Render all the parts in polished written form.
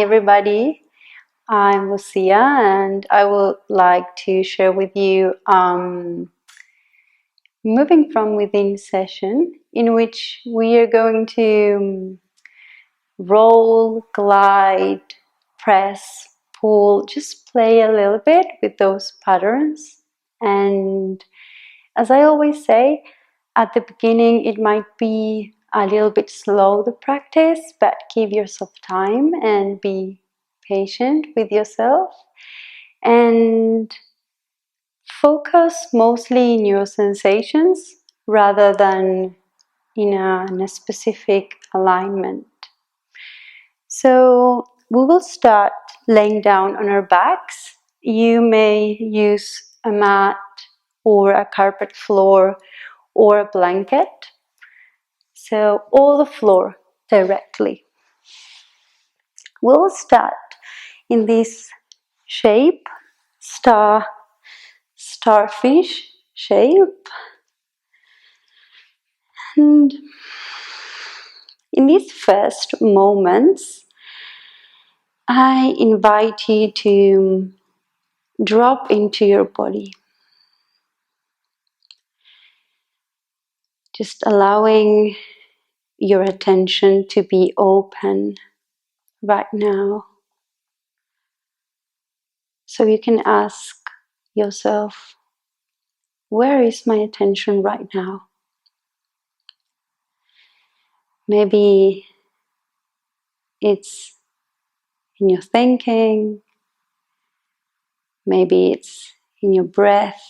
everybody, I'm Lucia and I would like to share with you moving from within session in which we are going to roll, glide, press, pull, just play a little bit with those patterns. And as I always say, at the beginning it might be a little bit slow, the practice, but give yourself time and be patient with yourself and focus mostly in your sensations rather than in a specific alignment. So we will start laying down on our backs. You may use a mat or a carpet floor or a blanket. So all the floor directly. We'll start in this shape, starfish shape. And in these first moments, I invite you to drop into your body. Just allowing your attention to be open right now. So you can ask yourself, where is my attention right now? Maybe it's in your thinking, maybe it's in your breath,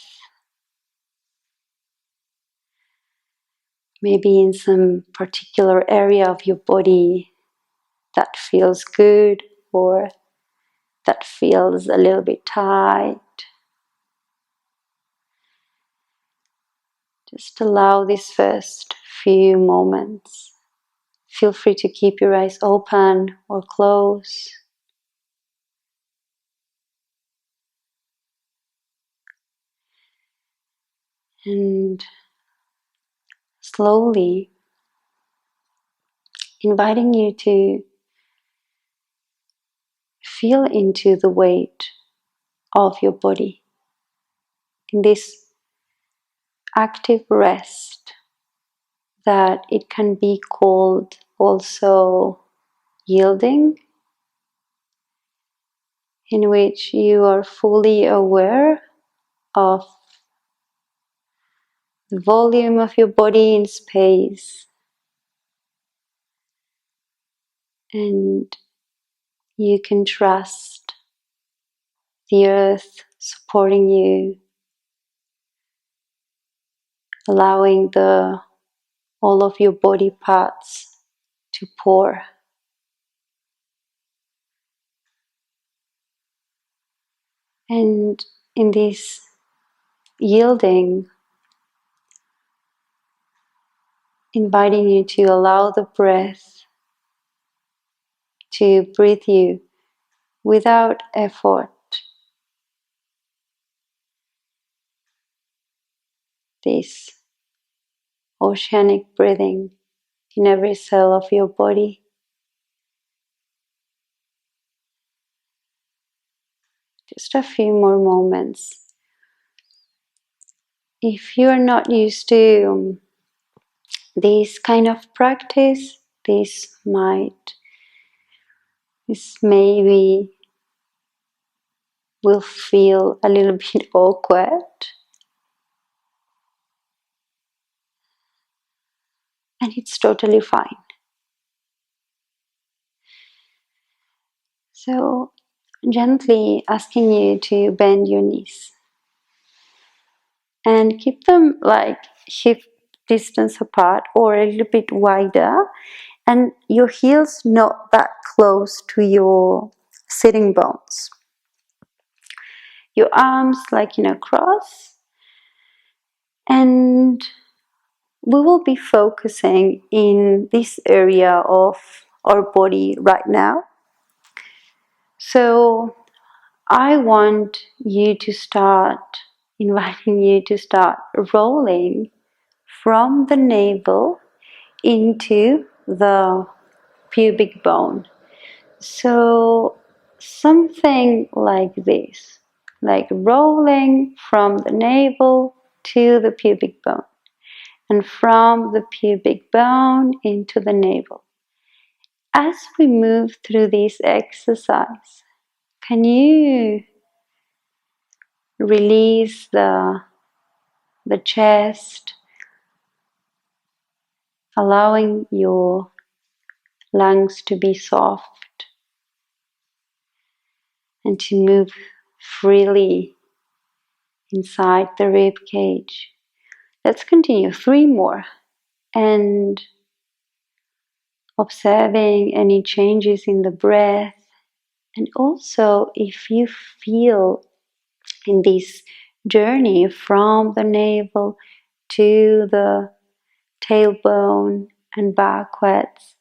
maybe in some particular area of your body that feels good or that feels a little bit tight. Just allow these first few moments. Feel free to keep your eyes open or closed. And slowly inviting you to feel into the weight of your body in this active rest that it can be called also yielding, in which you are fully aware of the volume of your body in space, and you can trust the earth supporting you, allowing all of your body parts to pour. And in this yielding, inviting you to allow the breath to breathe you without effort. This oceanic breathing in every cell of your body. Just a few more moments. If you are not used to this kind of practice, this maybe will feel a little bit awkward. And it's totally fine. So, gently asking you to bend your knees and keep them like hip distance apart or a little bit wider, and your heels not that close to your sitting bones. Your arms like in a cross, and we will be focusing in this area of our body right now. So I want you to start, inviting you to start rolling from the navel into the pubic bone. So something like this, like rolling from the navel to the pubic bone and from the pubic bone into the navel. As we move through this exercise, can you release the chest, allowing your lungs to be soft and to move freely inside the rib cage? Let's continue 3 more, and observing any changes in the breath. And also, if you feel in this journey from the navel to the tailbone and backwards,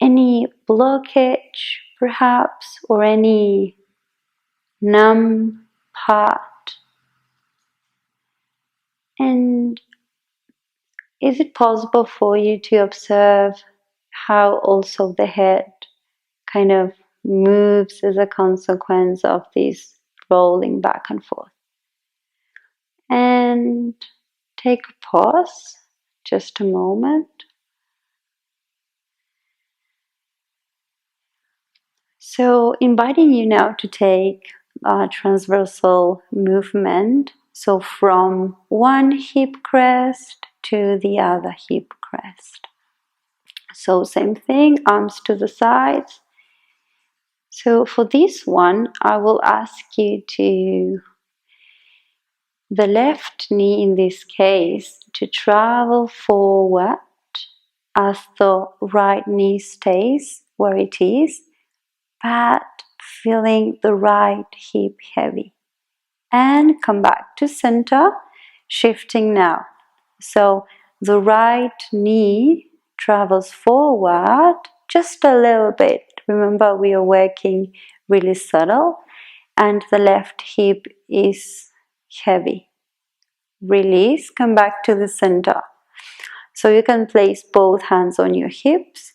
any blockage perhaps, or any numb part. And is it possible for you to observe how also the head kind of moves as a consequence of this rolling back and forth? And take a pause, just a moment. So, inviting you now to take a transversal movement. So, from one hip crest to the other hip crest. So, same thing, arms to the sides. So, for this one, I will ask you to the left knee in this case to travel forward as the right knee stays where it is, but feeling the right hip heavy. And come back to center, shifting now. So the right knee travels forward just a little bit. Remember, we are working really subtle, and the left hip is heavy. Release, come back to the center. So you can place both hands on your hips,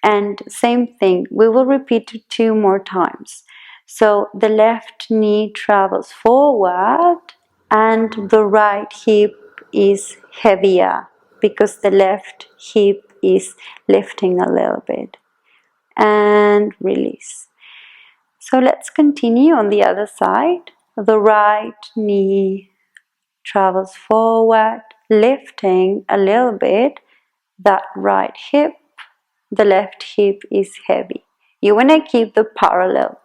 and same thing, we will repeat it 2 more times. So the left knee travels forward and the right hip is heavier because the left hip is lifting a little bit. And release. So let's continue on the other side. The right knee travels forward, lifting a little bit that right hip. The left hip is heavy. You want to keep the parallel.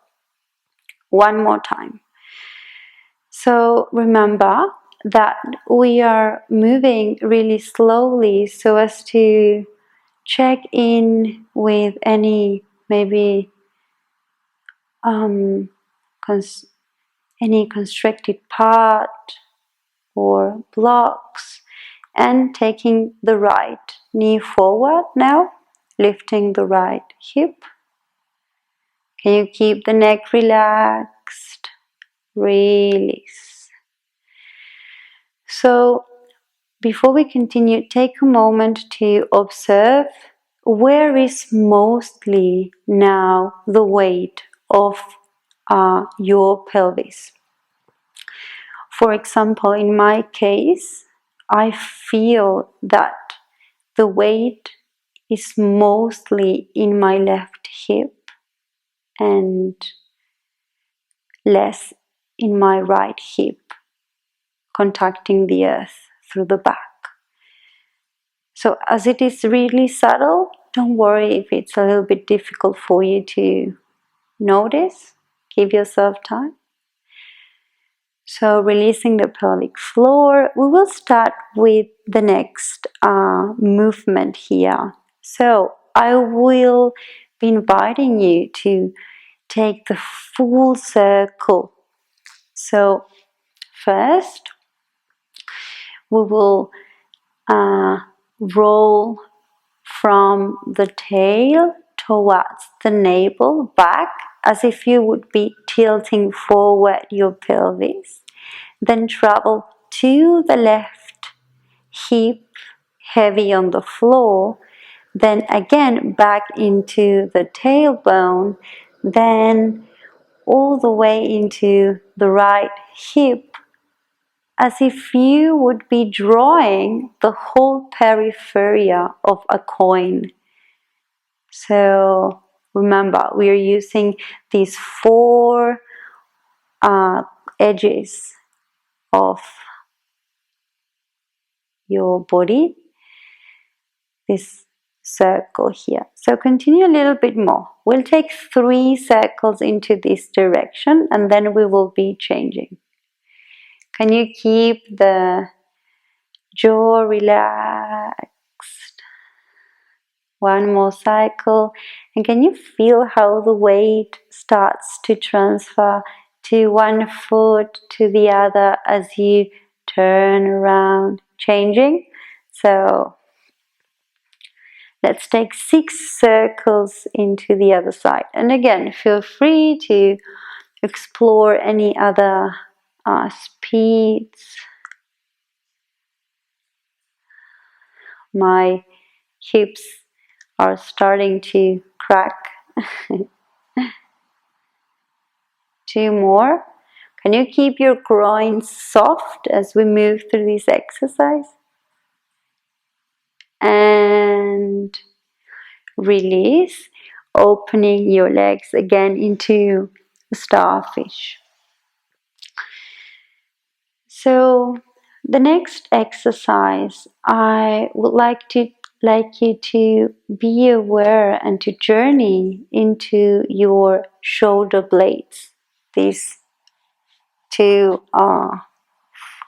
1 more time. So remember that we are moving really slowly so as to check in with any maybe any constricted part or blocks, and taking the right knee forward now, lifting the right hip. Can you keep the neck relaxed? Release. So before we continue, take a moment to observe where is mostly now the weight of your pelvis. For example, in my case, I feel that the weight is mostly in my left hip and less in my right hip, contacting the earth through the back. So as it is really subtle, don't worry if it's a little bit difficult for you to notice. Give yourself time. So releasing the pelvic floor, we will start with the next movement here. So I will be inviting you to take the full circle. So first, we will roll from the tail towards the navel back, as if you would be tilting forward your pelvis. Then travel to the left hip, heavy on the floor. Then again back into the tailbone. then all the way into the right hip, as if you would be drawing the whole periphery of a coin. So remember, we are using these four edges of your body, this circle here. So continue a little bit more. We'll take 3 circles into this direction and then we will be changing. Can you keep the jaw relaxed? One more cycle. And can you feel how the weight starts to transfer to one foot to the other as you turn around, changing? So let's take 6 circles into the other side. And again, feel free to explore any other speeds. My hips are starting to crack. 2 more. Can you keep your groin soft as we move through this exercise? And release, opening your legs again into starfish. So the next exercise, I would like you to be aware and to journey into your shoulder blades. These 2 are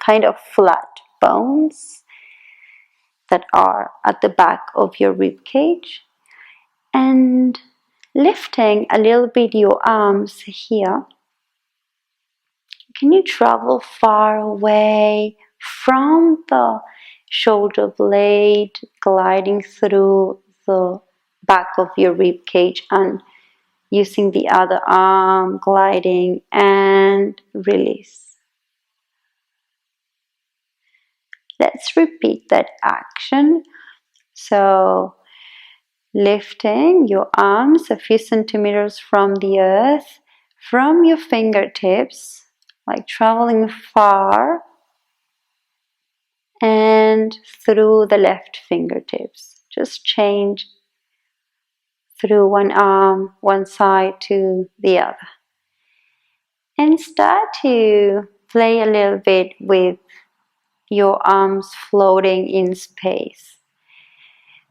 kind of flat bones that are at the back of your rib cage, and lifting a little bit your arms here. Can you travel far away from the shoulder blade, gliding through the back of your rib cage and using the other arm, gliding and release. Let's repeat that action. So lifting your arms a few centimeters from the earth, from your fingertips, like traveling far, and through the left fingertips. Just change through one arm, one side to the other. And start to play a little bit with your arms floating in space.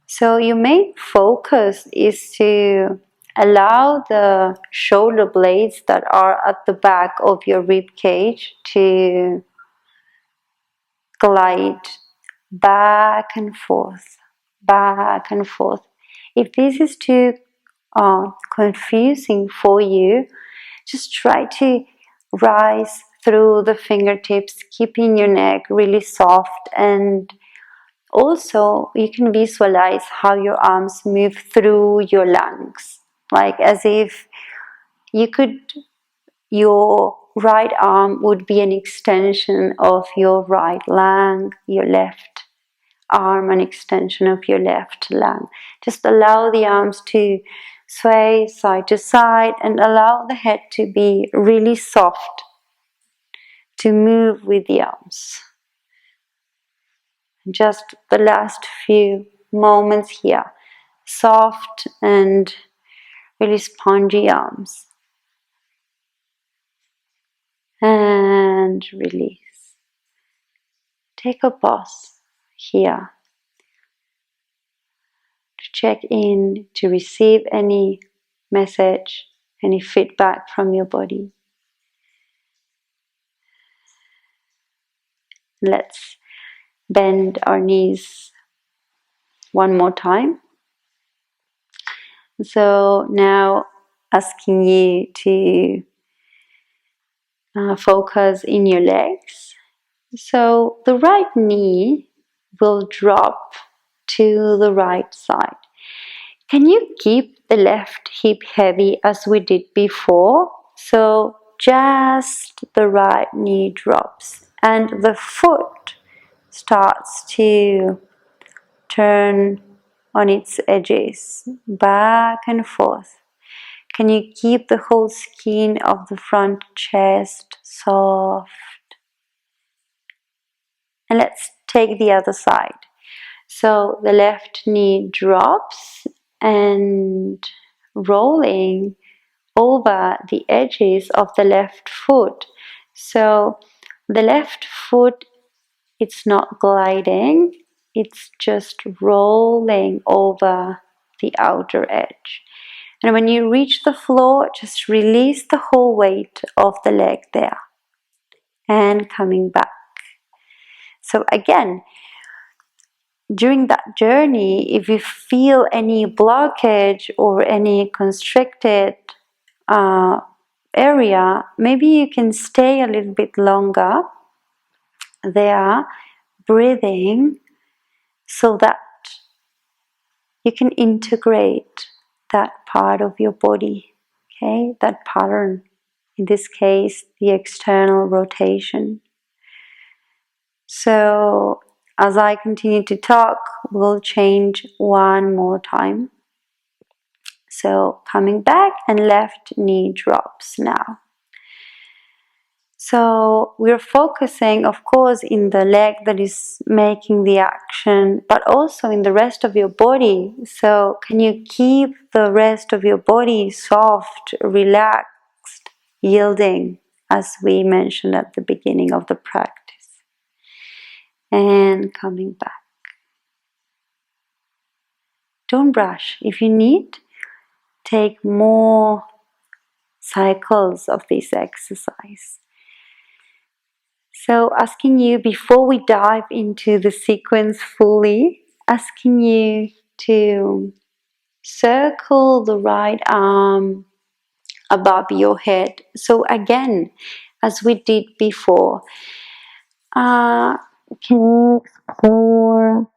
So your main focus is to allow the shoulder blades that are at the back of your rib cage to glide back and forth, back and forth. If this is too confusing for you, just try to rise through the fingertips, keeping your neck really soft, and also you can visualize how your arms move through your lungs, like as if your right arm would be an extension of your right lung, your left arm an extension of your left lung. Just allow the arms to sway side to side and allow the head to be really soft, to move with the arms. Just the last few moments here, soft and really spongy arms. And release. Take a pause here to check in, to receive any message, any feedback from your body. Let's bend our knees one more time. So now asking you to focus in your legs. So the right knee will drop to the right side. Can you keep the left hip heavy as we did before? So just the right knee drops and the foot starts to turn on its edges back and forth. Can you keep the whole skin of the front chest soft? And let's take the other side. So the left knee drops and rolling over the edges of the left foot. So the left foot, it's not gliding, it's just rolling over the outer edge. And when you reach the floor, just release the whole weight of the leg there. And coming back. So again, during that journey, if you feel any blockage or any constricted area, maybe you can stay a little bit longer there, breathing, so that you can integrate that part of your body, okay, that pattern. In this case, the external rotation. So as I continue to talk, we'll change one more time. So coming back and left knee drops now. So we're focusing, of course, in the leg that is making the action, but also in the rest of your body. So can you keep the rest of your body soft, relaxed, yielding, as we mentioned at the beginning of the practice? And coming back. Don't rush. If you need, take more cycles of this exercise. So asking you, before we dive into the sequence fully, asking you to circle the right arm above your head. So again, as we did before, can you explore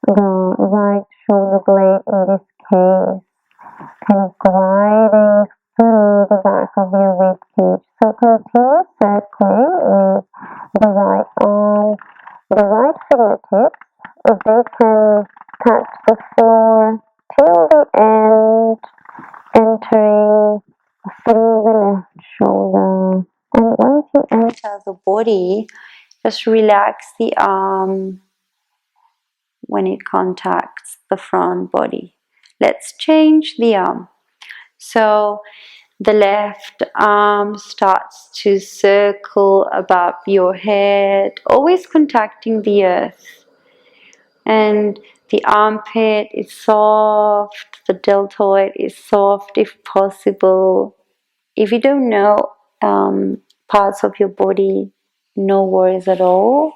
the right shoulder blade in this case, kind of gliding through the back of your rib cage. So continue circling with the right arm, the right fingertips, if they can touch the floor till the end, entering through the left shoulder. And once you enter the body, just relax the arm when it contacts the front body. Let's change the arm. So the left arm starts to circle above your head, always contacting the earth. And the armpit is soft, the deltoid is soft if possible. If you don't know parts of your body, no worries at all.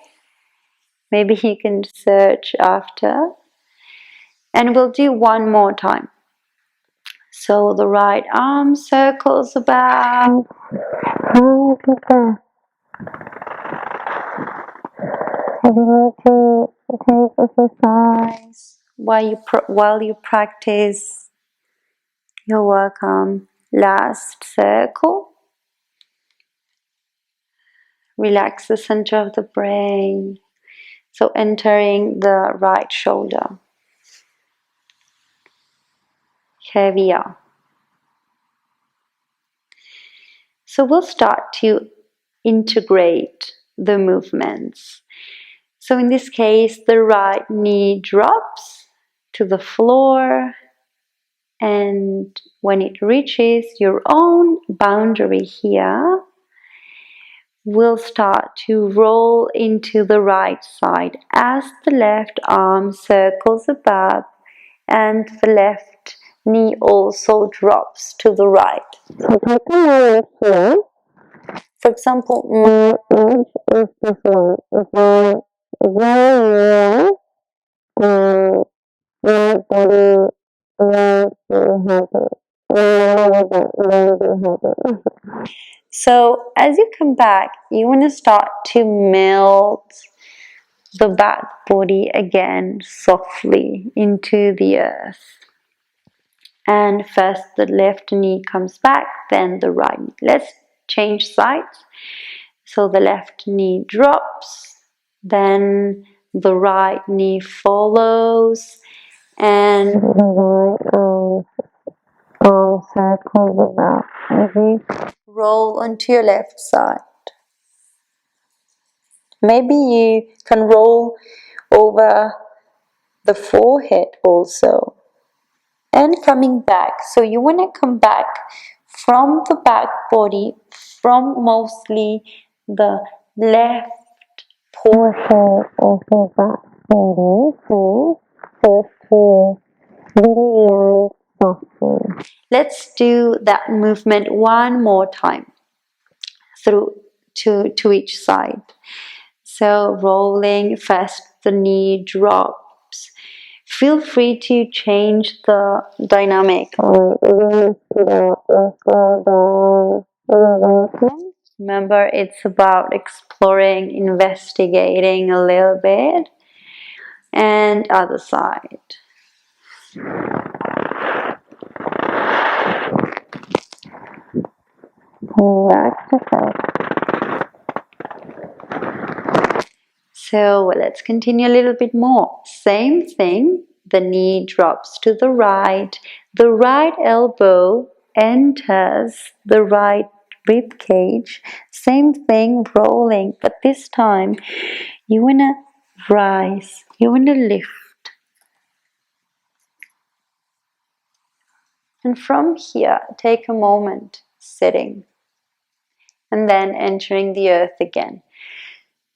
Maybe you can search after. And we'll do one more time. So the right arm circles about. If you need to take exercise while you practice, you're welcome. Last circle. Relax the center of the brain. So entering the right shoulder. Here we are. So we'll start to integrate the movements. So in this case, the right knee drops to the floor, and when it reaches your own boundary here, we'll start to roll into the right side as the left arm circles above and the left knee also drops to the right. So take a moment here. For example, my edge is this one. If I roll more, right body won't be happy. So as you come back, you want to start to melt the back body again softly into the earth. And first the left knee comes back, then the right knee. Let's change sides. So the left knee drops, then the right knee follows, and the right arm circles about as you roll onto your left side. Maybe you can roll over the forehead also. And coming back. So you want to come back from the back body, from mostly the left portion of your back body. So first to really soften. Let's do that movement one more time through to each side. So rolling, first the knee drops. Feel free to change the dynamic. Remember, it's about exploring, investigating a little bit. And other side. So let's continue a little bit more. Same thing, the knee drops to the right elbow enters the right rib cage. Same thing, rolling, but this time you want to rise, you want to lift. And from here, take a moment sitting and then entering the earth again.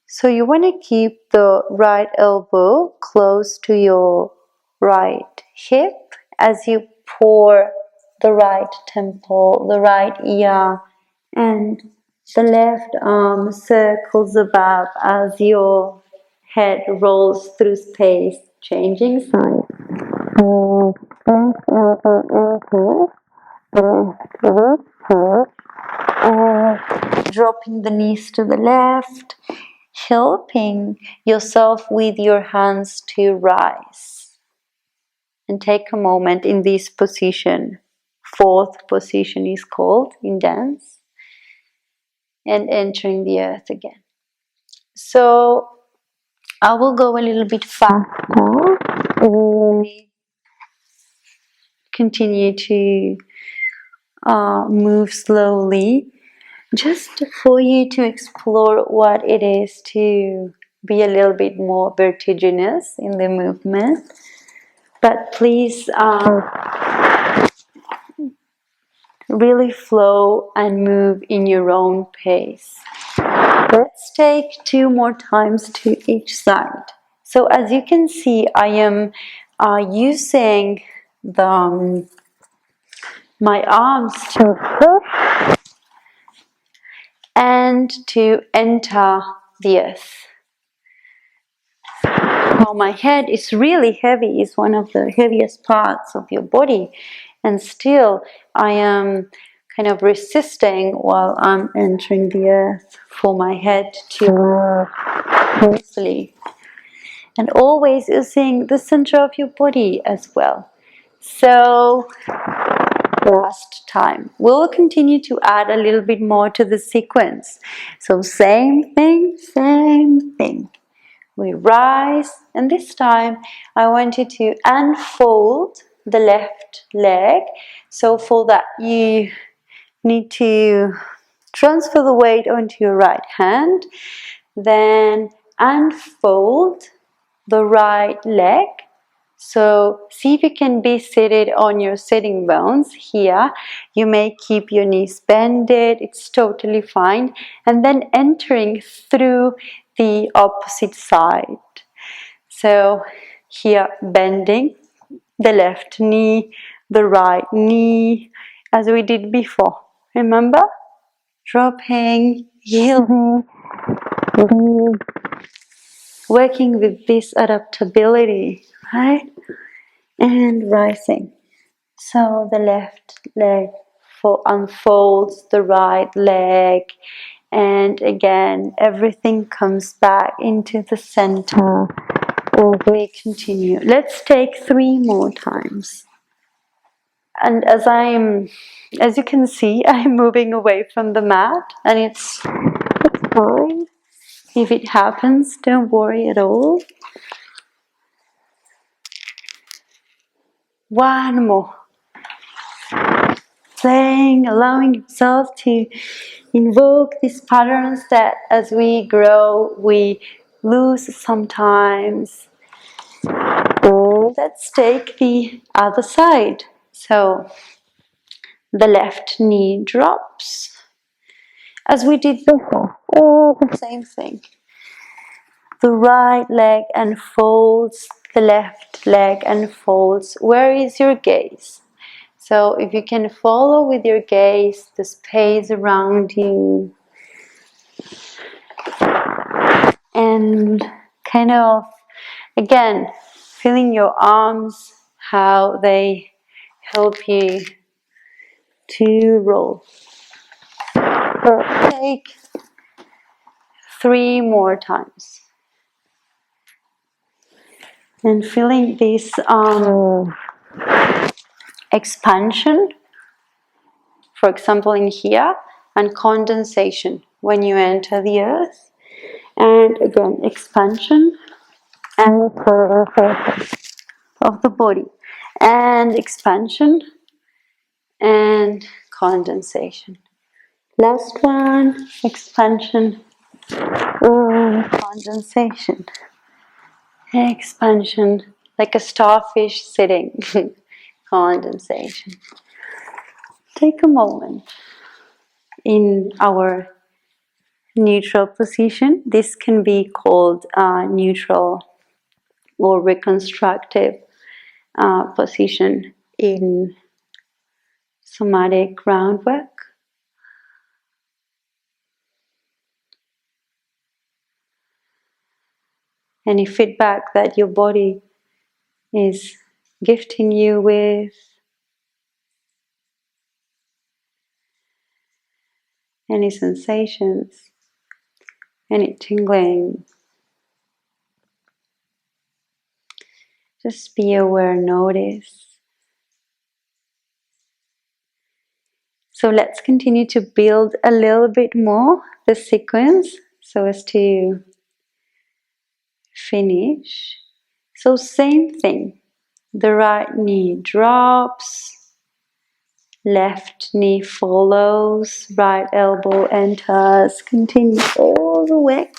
So you want to keep the right elbow close to your right hip as you pour the right temple, the right ear, and the left arm circles above as your head rolls through space, changing side. Left elbow dropping the knees to the left, helping yourself with your hands to rise. And take a moment in this position. Fourth position is called in dance. And entering the earth again. So I will go a little bit faster. Continue to move slowly, just for you to explore what it is to be a little bit more vertiginous in the movement. But please really flow and move in your own pace. Let's take 2 more times to each side. So as you can see, I am using my arms to push and to enter the earth. Now my head is really heavy, it's one of the heaviest parts of your body, and still I am kind of resisting while I'm entering the earth for my head to move easily. And always using the center of your body as well. So last time. We'll continue to add a little bit more to the sequence. So same thing, same thing. We rise, and this time I want you to unfold the left leg. So for that you need to transfer the weight onto your right hand, then unfold the right leg. So see if you can be seated on your sitting bones here. You may keep your knees bended, it's totally fine. And then entering through the opposite side. So here bending the left knee, the right knee, as we did before. Remember? Dropping, yielding, working with this adaptability, right? And rising. So the left leg unfolds the right leg, and again everything comes back into the center. And we continue. Let's take 3 more times. And as you can see, I'm moving away from the mat, and it's fine. If it happens, don't worry at all. One more. playing, allowing yourself to invoke these patterns that as we grow, we lose sometimes. Let's take the other side. So the left knee drops as we did before. The same thing. The right leg unfolds, the left leg unfolds. Where is your gaze? So if you can follow with your gaze the space around you and kind of, again, feeling your arms, how they help you to roll. So take 3 more times. And feeling this expansion, for example in here, and condensation when you enter the earth. And again, expansion and of the body. And expansion and condensation. Last one, expansion, condensation. Expansion, like a starfish sitting. Condensation. Take a moment in our neutral position. This can be called neutral or reconstructive position in somatic groundwork. Any feedback that your body is gifting you with, any sensations, any tingling. Just be aware, notice. So let's continue to build a little bit more the sequence so as to finish. So same thing. The right knee drops, left knee follows, right elbow enters, continue all the way.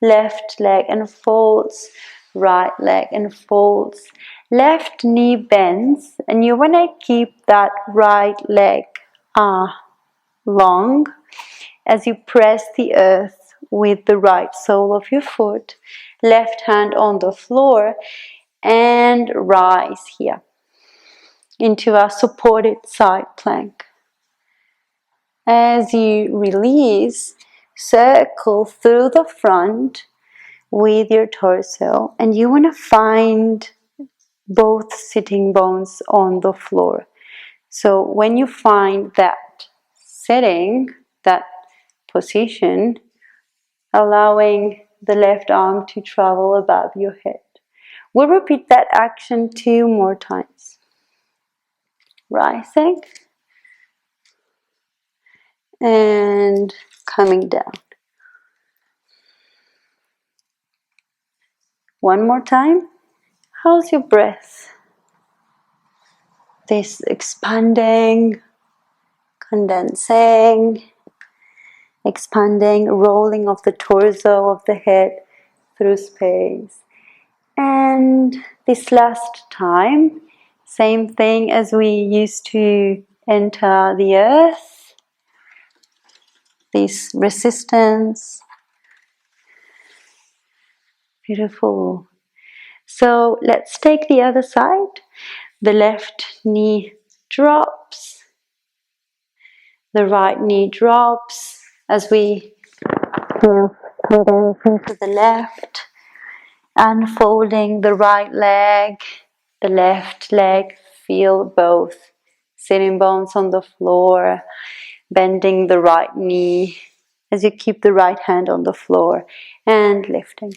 Left leg unfolds, right leg unfolds, left knee bends, and you want to keep that right leg long as you press the earth with the right sole of your foot, left hand on the floor, and rise here into a supported side plank. As you release, circle through the front with your torso, and you want to find both sitting bones on the floor. So when you find that sitting, that position, allowing the left arm to travel above your head. We'll repeat that action 2 more times. Rising and coming down. One more time. How's your breath? This expanding, condensing, expanding, rolling of the torso of the head through space. And this last time, same thing as we used to enter the earth. This resistance. Beautiful. So let's take the other side. The left knee drops. The right knee drops as we move to the left. Unfolding the right leg, the left leg, feel both sitting bones on the floor, bending the right knee as you keep the right hand on the floor and lifting.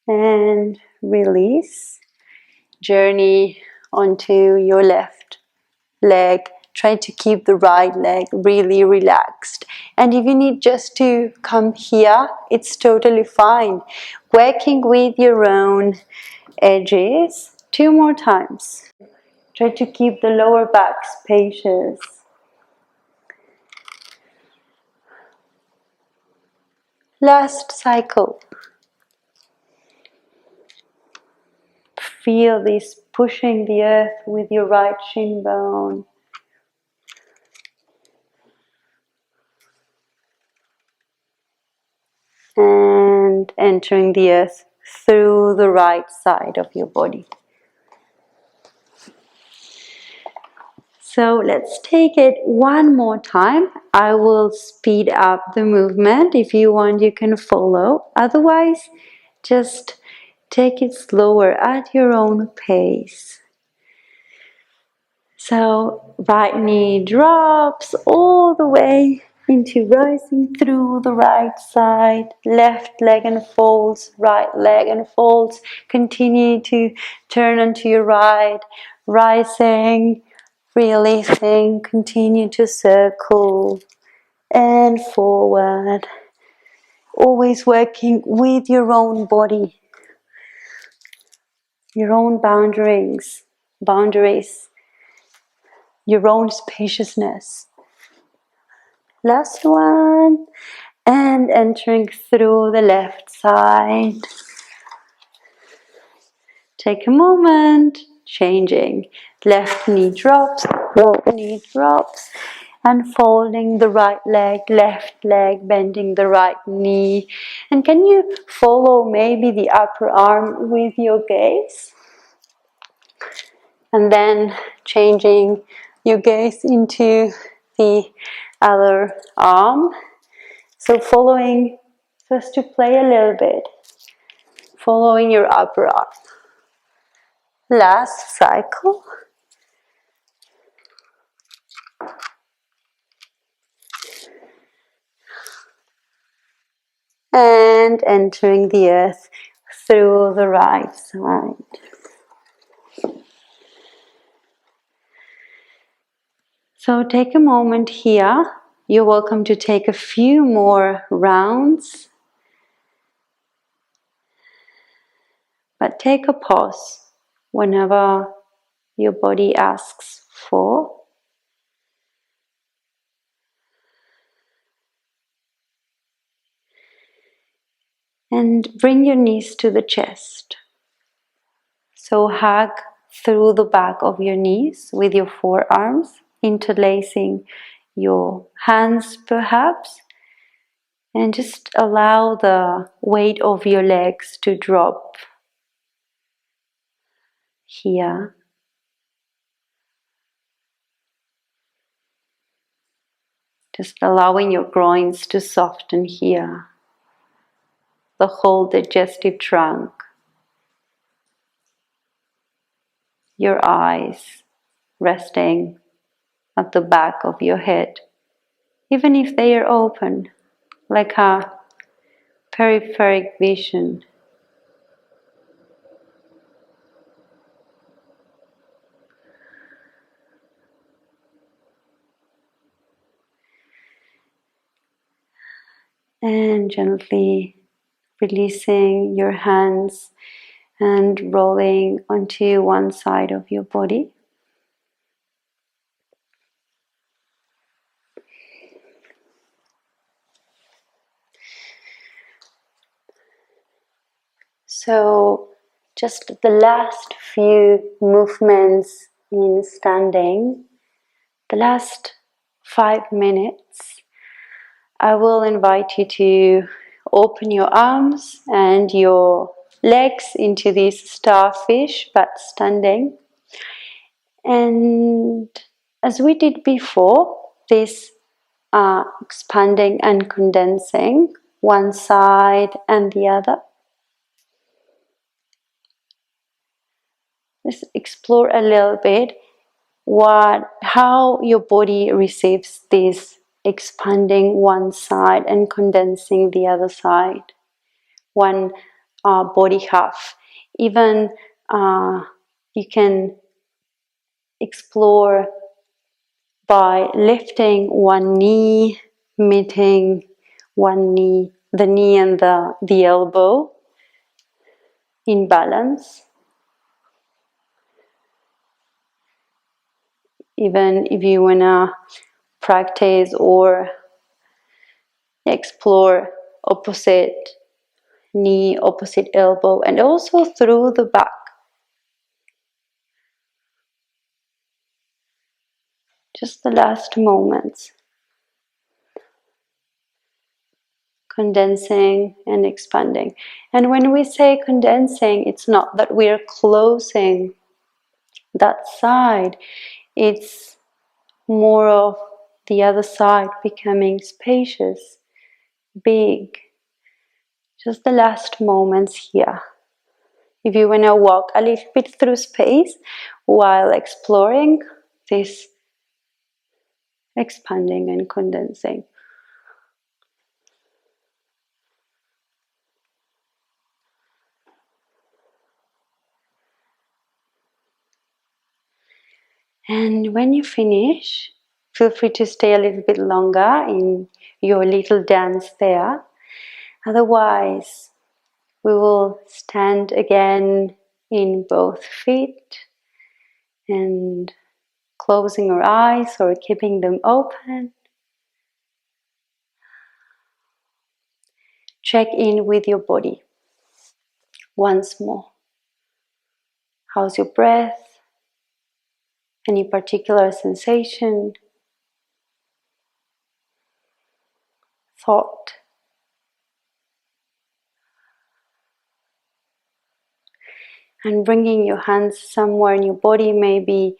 And release. Journey onto your left leg. Try to keep the right leg really relaxed. And if you need just to come here, it's totally fine. Working with your own edges. 2 more times. Try to keep the lower back spacious. Last cycle. Feel this pushing the earth with your right shin bone. And entering the earth through the right side of your body. So let's take it one more time. I will speed up the movement. If you want, you can follow. Otherwise, just take it slower at your own pace. So right knee drops all the way into rising through the right side. Left leg unfolds, right leg unfolds. Continue to turn onto your right, rising, releasing. Continue to circle and forward. Always working with your own body, your own boundaries, your own spaciousness. Last one. And entering through the left side. Take a moment, changing. Left knee drops, right knee drops. And folding the right leg, left leg, bending the right knee. And can you follow maybe the upper arm with your gaze? And then changing your gaze into the other arm. So following, just to play a little bit, following your upper arm. Last cycle. And entering the earth through the right side. So take a moment here. You're welcome to take a few more rounds. But take a pause whenever your body asks for. And bring your knees to the chest. So hug through the back of your knees with your forearms, interlacing your hands perhaps. And just allow the weight of your legs to drop here. Just allowing your groins to soften here. The whole digestive trunk. Your eyes resting at the back of your head. Even if they are open, like a peripheric vision. And gently releasing your hands and rolling onto one side of your body. So just the last few movements in standing, the last 5 minutes, I will invite you to open your arms and your legs into this starfish, but standing. And as we did before, this expanding and condensing one side and the other. Let's explore a little bit how your body receives this expanding one side and condensing the other side, one body half. Even you can explore by lifting one knee, meeting one knee, the knee and the elbow in balance. even if you want to practice or explore opposite knee, opposite elbow, and also through the back. Just the last moments. Condensing and expanding. And when we say condensing, it's not that we're closing that side. It's more of the other side becoming spacious, big. Just the last moments here. If you want to walk a little bit through space while exploring this expanding and condensing. And when you finish, feel free to stay a little bit longer in your little dance there. Otherwise, we will stand again in both feet and closing our eyes or keeping them open. Check in with your body once more. How's your breath? Any particular sensation? Thought? And bringing your hands somewhere in your body, maybe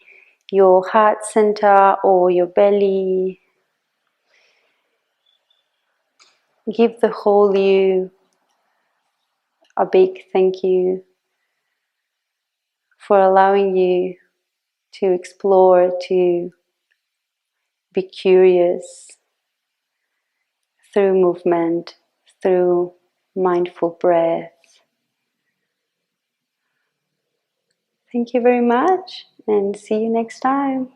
your heart center or your belly. Give the whole you a big thank you for allowing you to explore, to be curious through movement, through mindful breath. Thank you very much and see you next time.